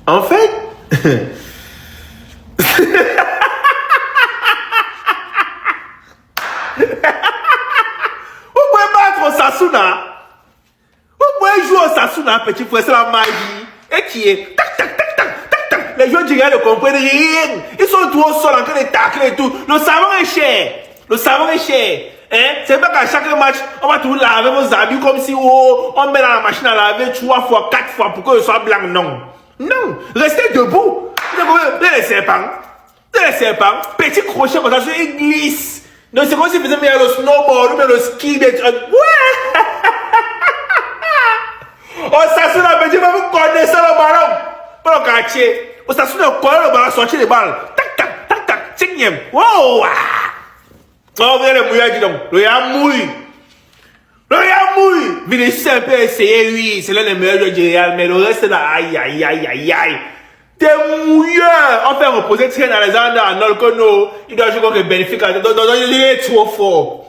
En fait, vous pouvez battre Osasuna. Vous pouvez jouer Osasuna, petit frère, c'est la magie. Et qui est tac, tac, tac, tac, tac, tac. Les joueurs du Real ne comprennent rien. Ils sont tous au sol en train de tacler et tout. Le savon est cher. Le savon est cher. Hein? C'est pas qu'à chaque match, on va tout laver vos habits comme si on met dans la machine à laver 3 fois, 4 fois pour que ce soit blanc. Non. Non. Restez debout. Les serpents. Les serpents. Petit crochet comme ça, il glisse. Donc c'est comme si vous faisiez le snowboard ou le ski. Ouais. Osasuna me dit, mais vous connaissez le ballon. Pas le quartier. Osasuna connaît le ballon, sortir les balles. Tac, tac, tac, tac. Cinquième. Wow. Oh, vous allez mouiller, dis donc. Le Real mouille. Le Real mouille. Vinicius un peu essayé, oui. C'est l'un des meilleurs joueurs du Real. Mais le reste, là, aïe, aïe, aïe, aïe, aïe. T'es mouilleur. On fait reposer Trent Alexander-Arnold Kono. Il doit jouer contre Benfica. Donc, il est trop fort.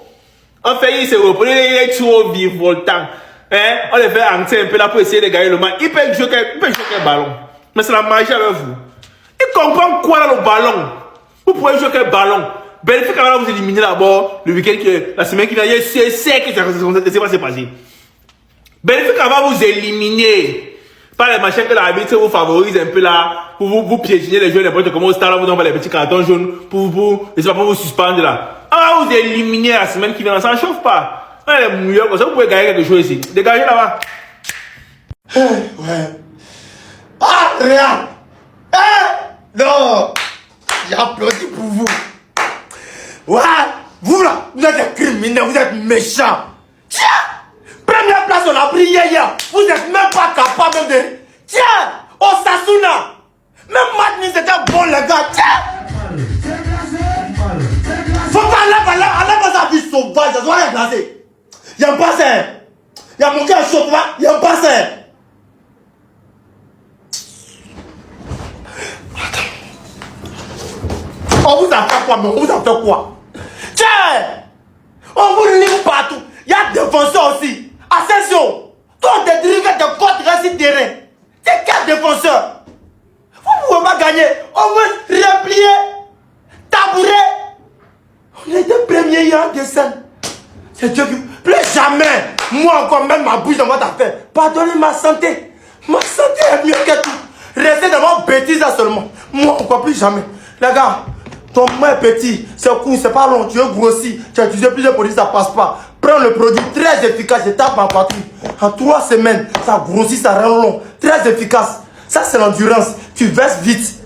En fait, il s'est reposé. Il est trop virevoltant. Hein? On les fait entrer un peu là pour essayer de gagner le match. Il peut jouer quel ballon. Mais c'est la magie avec vous. Il comprend quoi dans le ballon. Vous pouvez jouer quel ballon. Benfica va vous éliminer d'abord le week-end, la semaine qui vient. C'est que c'est pas passé. Benfica va vous éliminer. Par les machins que l'arbitre vous favorise un peu là, pour vous piétiner les joueurs, n'importe comment au stade, là, vous donnez les petits cartons jaunes, pour vous suspendre là. On va vous éliminer la semaine qui vient, ça ne chauffe pas. On est mouilleux, comme ça, vous pouvez gagner quelque chose ici. Dégagez là-bas. Ouais. Ah, Real! Non! J'applaudis pour vous. Ouais! Vous là, vous êtes des criminels, vous êtes méchants. Tiens! Première place, on a pris hier. Vous n'êtes même pas capable de... Tiens! Osasuna! Même Madness c'était bon, les gars. Tiens! Faut pas aller pas sa vie sauvage, ça doit rien placer. Il y a un passé. Il y a mon cœur chaud, il y a un passé. On vous a fait quoi, mais on vous a fait quoi? Tiens! On vous livre partout. Il y a des défenseurs aussi. Ascension, toi t'es dirigé de côte reste terrain. C'est quel défenseur? Vous ne pouvez pas gagner. On veut replier, tabourer. On était premier hier en descente. C'est Dieu qui... Plus jamais, moi encore même ma bouche dans votre affaire. Pardonnez ma santé. Ma santé est mieux que tout. Restez dans votre bêtise là seulement. Moi encore plus jamais. Les gars, ton main est petit, c'est court, c'est pas long, tu es grossi. Tu as utilisé plusieurs produits, ça passe pas. Prends le produit très efficace, je tape ma poitrine. En 3 semaines, ça grossit, ça rend long. Très efficace. Ça, c'est l'endurance. Tu verses vite.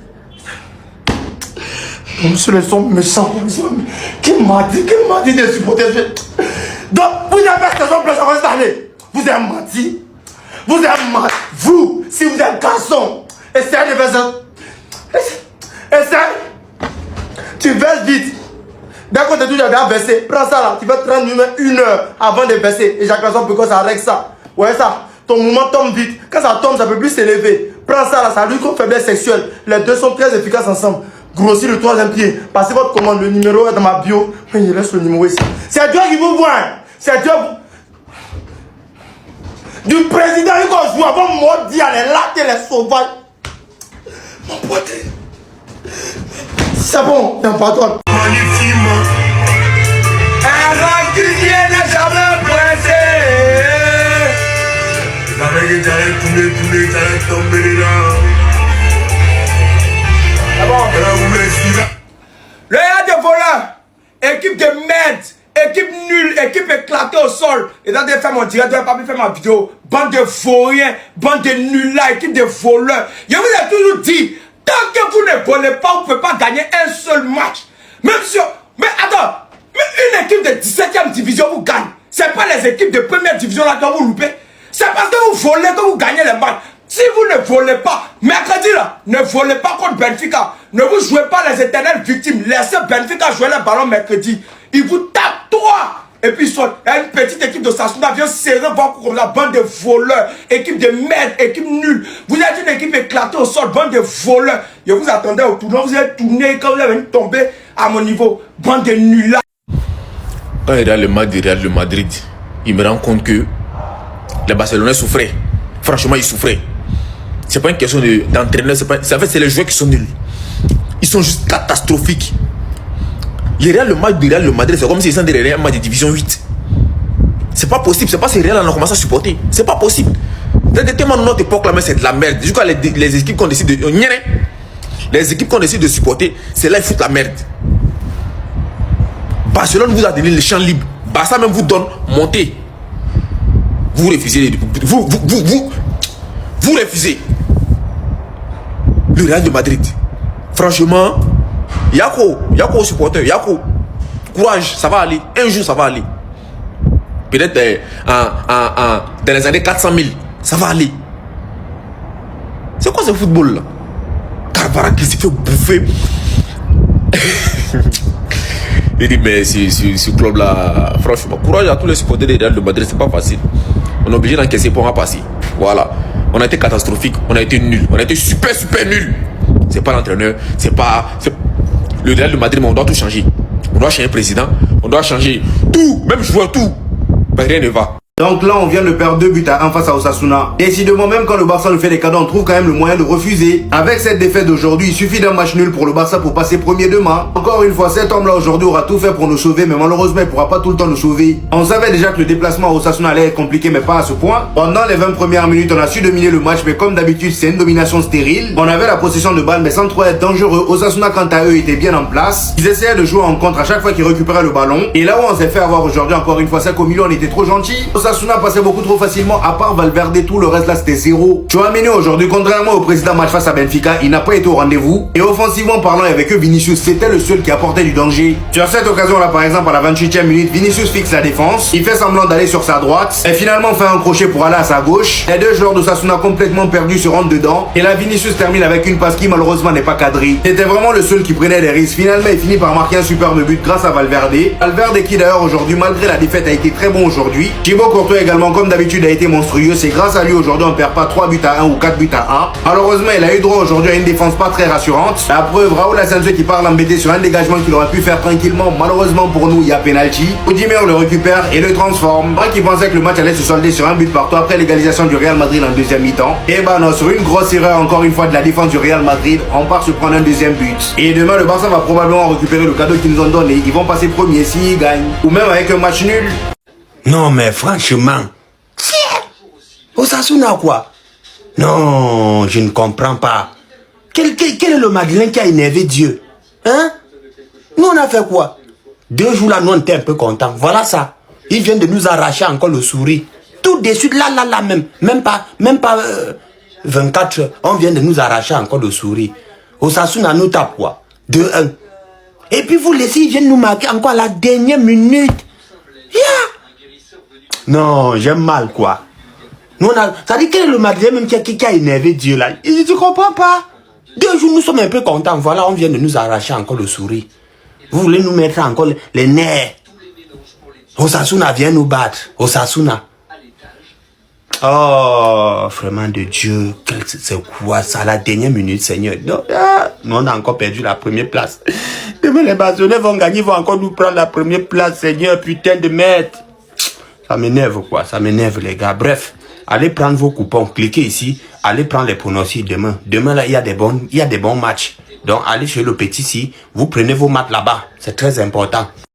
Monsieur le son méchant. Qui m'a dit de supporter? Donc, vous avez raison pour cette année. Vous avez menti. Vous avez menti. Vous, si vous êtes garçon, essayez de faire ça. Essaye. Tu verses vite. Dès qu'on te dit de verser, prends ça là, tu vas 30 minutes, 1 heure avant de verser. Éjaculation précoce, ça règle ça. Ouais, ça. Ton mouvement tombe vite. Quand ça tombe, ça peut plus s'élever. Prends ça là, ça lutte contre faiblesse sexuelle. Les deux sont très efficaces ensemble. Grossir le 3e pied. Passez votre commande, le numéro est dans ma bio. Mais il reste le numéro ici. C'est Dieu qui vous voit. C'est Dieu. Du président, il va jouer avant moi dire les lattes et les sauvages. Mon pote. C'est bon, il n'y a pas toi. Un rancunier n'est jamais pressé. La règle j'allais tourner, j'allais tomber là. Le Real de voleurs, équipe de merde, équipe nulle, équipe éclatée au sol. Et dans des faire mon direct, je vais pas faire ma vidéo. Bande de vauriens, bande de nuls là, équipe de voleurs. Je vous ai toujours dit, tant que vous ne volez pas, vous ne pouvez pas gagner un seul match. Même si... Mais attends, mais une équipe de 17e division vous gagne. C'est pas les équipes de première division là que vous loupez. C'est parce que vous volez que vous gagnez les matchs. Si vous ne volez pas, mercredi là, ne volez pas contre Benfica. Ne vous jouez pas les éternelles victimes. Laissez Benfica jouer le ballon mercredi. Il vous tape toi. Et puis il y a une petite équipe de Sasuna vient serrer votre comme la bande de voleurs. Équipe de merde, équipe nulle. Vous êtes une équipe éclatée au sol, bande de voleurs. Je vous attendais au tournoi, vous êtes tourné quand vous avez tombé à mon niveau. Bande de nuls là. Quand il y a le match de Real de Madrid, il me rend compte que les Barcelonais souffraient. Franchement, ils souffraient. C'est pas une question d'entraîneur. En fait, c'est les joueurs qui sont nuls. Ils sont juste catastrophiques. Le match de Real Madrid, c'est comme s'ils sont derrière un match de division 8. C'est pas possible. C'est pas ces Real on commence à supporter. C'est pas possible. Tellement notre époque là, mais c'est de la merde. Jusqu'à les équipes qu'on décide de. Les équipes qu'on décide de supporter, c'est là ils foutent la merde. Barcelone vous a donné le champ libre. Barça même vous donne monter. Vous refusez. Vous refusez. Le Real de Madrid. Franchement, Yako supporter, Yako. Courage, ça va aller. Un jour, ça va aller. Peut-être dans les années 400 000, ça va aller. C'est quoi ce football là? Carvara qui s'est fait bouffer. Il dit, mais ce club là, franchement, courage à tous les supporters des Real de Madrid, c'est pas facile. On est obligé d'encaisser pour en passer. Voilà. On a été catastrophique, on a été nul, on a été super nul. C'est pas l'entraîneur, c'est pas. Le Real de Madrid, mais on doit tout changer. On doit changer le président, on doit changer tout, même joueur, tout. Ben, rien ne va. Donc là, on vient de perdre 2 buts à 1 face à Osasuna. Décidément, même quand le Barça nous fait des cadeaux, on trouve quand même le moyen de refuser. Avec cette défaite d'aujourd'hui, il suffit d'un match nul pour le Barça pour passer premier demain. Encore une fois, cet homme-là aujourd'hui aura tout fait pour nous sauver, mais malheureusement, il ne pourra pas tout le temps nous sauver. On savait déjà que le déplacement à Osasuna allait être compliqué, mais pas à ce point. Pendant les 20 premières minutes, on a su dominer le match, mais comme d'habitude, c'est une domination stérile. On avait la possession de balle, mais sans trop être dangereux. Osasuna, quant à eux, étaient bien en place. Ils essayaient de jouer en contre à chaque fois qu'ils récupéraient le ballon. Et là où on s'est fait avoir aujourd'hui, encore une fois, c'est qu'au milieu, on était trop gentils. Osasuna passait beaucoup trop facilement, à part Valverde, tout le reste là c'était zéro. Tchouaméni aujourd'hui, contrairement au précédent match face à Benfica, il n'a pas été au rendez-vous. Et offensivement parlant, avec eux, Vinicius, c'était le seul qui apportait du danger. Sur cette occasion là, par exemple, à la 28e minute, Vinicius fixe la défense, il fait semblant d'aller sur sa droite, et finalement fait un crochet pour aller à sa gauche. Les deux joueurs d'Osasuna complètement perdus se rendent dedans, et là Vinicius termine avec une passe qui malheureusement n'est pas cadrée. C'était vraiment le seul qui prenait des risques. Finalement, il finit par marquer un superbe but grâce à Valverde. Valverde qui d'ailleurs aujourd'hui, malgré la défaite, a été très bon aujourd'hui. Thibaut Courtois également, comme d'habitude, a été monstrueux. C'est grâce à lui aujourd'hui on perd pas 3 buts à 1 ou 4 buts à 1. Malheureusement, il a eu droit aujourd'hui à une défense pas très rassurante. La preuve, Raúl Asensio qui part l'embêter sur un dégagement qu'il aurait pu faire tranquillement. Malheureusement pour nous, il y a penalty. Oudimer le récupère et le transforme. Moi qui pensais que le match allait se solder sur un but partout après l'égalisation du Real Madrid en deuxième mi-temps. Et bah non, sur une grosse erreur encore une fois de la défense du Real Madrid, on part se prendre un deuxième but. Et demain, le Barça va probablement récupérer le cadeau qu'ils nous ont donné. Ils vont passer premier s'ils gagnent. Ou même avec un match nul. Non mais franchement, Osasuna quoi? Non, je ne comprends pas. Quel est le Madeleine qui a énervé Dieu? Hein? Nous on a fait quoi? 2 jours là, nous on était un peu contents. Voilà ça. Ils viennent de nous arracher encore le sourire. Tout de suite là, même pas 24 heures. On vient de nous arracher encore le sourire. Osasuna nous tape quoi? 2-1. Et puis vous laissez, ils viennent nous marquer encore à la dernière minute. Non, j'aime mal quoi. Nous on a, ça dit quel est le Madeleine même qui a énervé Dieu là? Je ne comprends pas. 2 jours nous sommes un peu contents. Voilà, on vient de nous arracher encore le sourire. Vous voulez nous mettre encore les nerfs. Osasuna vient nous battre. Osasuna. Oh, vraiment de Dieu. C'est quoi ça, la dernière minute, Seigneur? Non, nous on a encore perdu la première place. Demain les Barcelonais vont gagner, ils vont encore nous prendre la première place, Seigneur, putain de merde. Ça m'énerve quoi, ça m'énerve les gars. Bref, allez prendre vos coupons, cliquez ici, allez prendre les pronostics demain. Demain là, il y a des bons matchs. Donc allez chez le petit ici, vous prenez vos matchs là-bas, c'est très important.